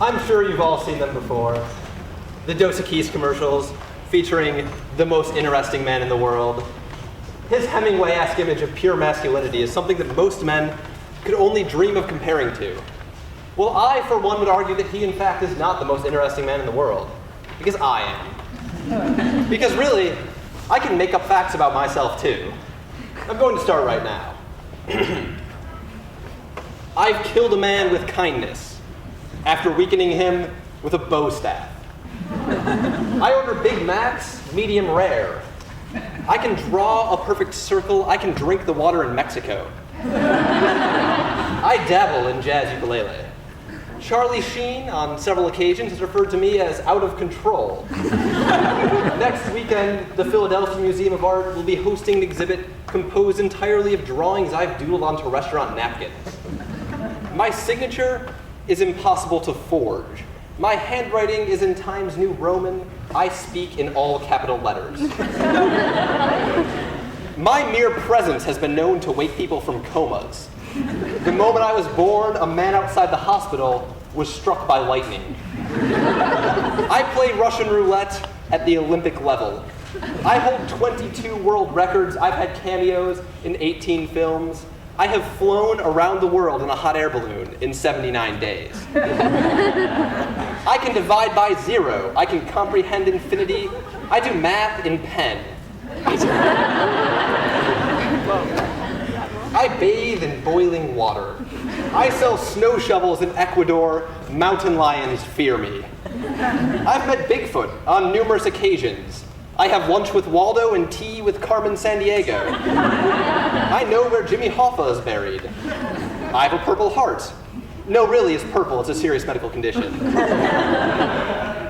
I'm sure you've all seen them before. The Dos Equis commercials featuring the most interesting man in the world. His Hemingway-esque image of pure masculinity is something that most men could only dream of comparing to. Well, I, for one, would argue that he, in fact, is not the most interesting man in the world. Because I am. Because really, I can make up facts about myself, too. I'm going to start right now. I've killed a man with kindness after weakening him with a bow staff. I order Big Macs, medium rare. I can draw a perfect circle. I can drink the water in Mexico. I dabble in jazz ukulele. Charlie Sheen, on several occasions, has referred to me as out of control. Next weekend, the Philadelphia Museum of Art will be hosting an exhibit composed entirely of drawings I've doodled onto restaurant napkins. My signature is impossible to forge. My handwriting is in Times New Roman. I speak in all capital letters. My mere presence has been known to wake people from comas. The moment I was born, a man outside the hospital was struck by lightning. I play Russian roulette at the Olympic level. I hold 22 world records. I've had cameos in 18 films. I have flown around the world in a hot air balloon in 79 days. I can divide by zero. I can comprehend infinity. I do math in pen. I bathe in boiling water. I sell snow shovels in Ecuador. Mountain lions fear me. I've met Bigfoot on numerous occasions. I have lunch with Waldo and tea with Carmen Sandiego. I know where Jimmy Hoffa is buried. I have a purple heart. No, really, it's purple. It's a serious medical condition.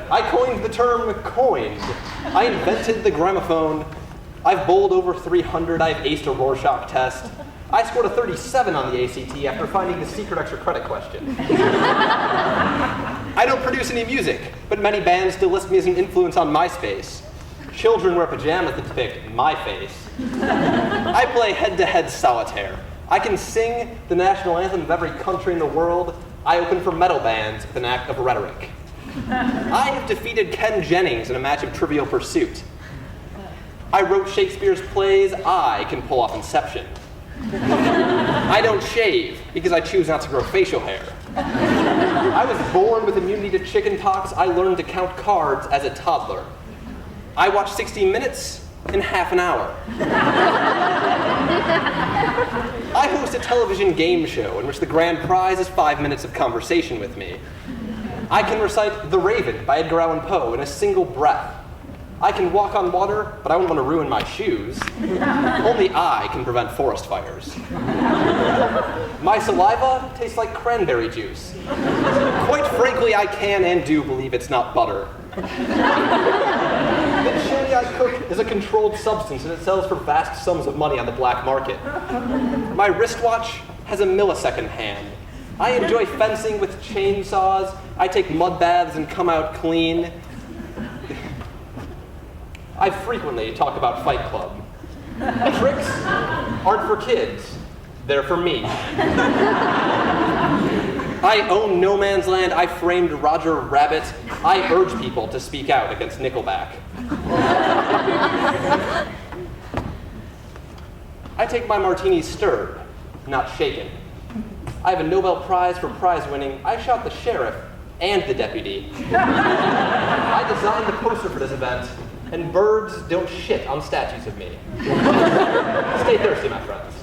I coined the term coined. I invented the gramophone. I've bowled over 300. I've aced a Rorschach test. I scored a 37 on the ACT after finding the secret extra credit question. I don't produce any music, but many bands still list me as an influence on MySpace. Children wear pajamas that depict my face. I play head-to-head solitaire. I can sing the national anthem of every country in the world. I open for metal bands with an act of rhetoric. I have defeated Ken Jennings in a match of Trivial Pursuit. I wrote Shakespeare's plays. I can pull off Inception. I don't shave because I choose not to grow facial hair. I was born with immunity to chicken pox. I learned to count cards as a toddler. I watch 60 Minutes in half an hour. I host a television game show in which the grand prize is 5 minutes of conversation with me. I can recite The Raven by Edgar Allan Poe in a single breath. I can walk on water, but I wouldn't want to ruin my shoes. Only I can prevent forest fires. My saliva tastes like cranberry juice. Quite frankly, I can and do believe it's not butter. The chili I cook is a controlled substance, and it sells for vast sums of money on the black market. My wristwatch has a millisecond hand. I enjoy fencing with chainsaws. I take mud baths and come out clean. I frequently talk about Fight Club. Tricks aren't for kids. They're for me. I own No Man's Land. I framed Roger Rabbit. I urge people to speak out against Nickelback. I take my martinis stirred, not shaken. I have a Nobel Prize for prize winning. I shot the sheriff and the deputy. I designed the poster for this event, and birds don't shit on statues of me. Stay thirsty, my friends.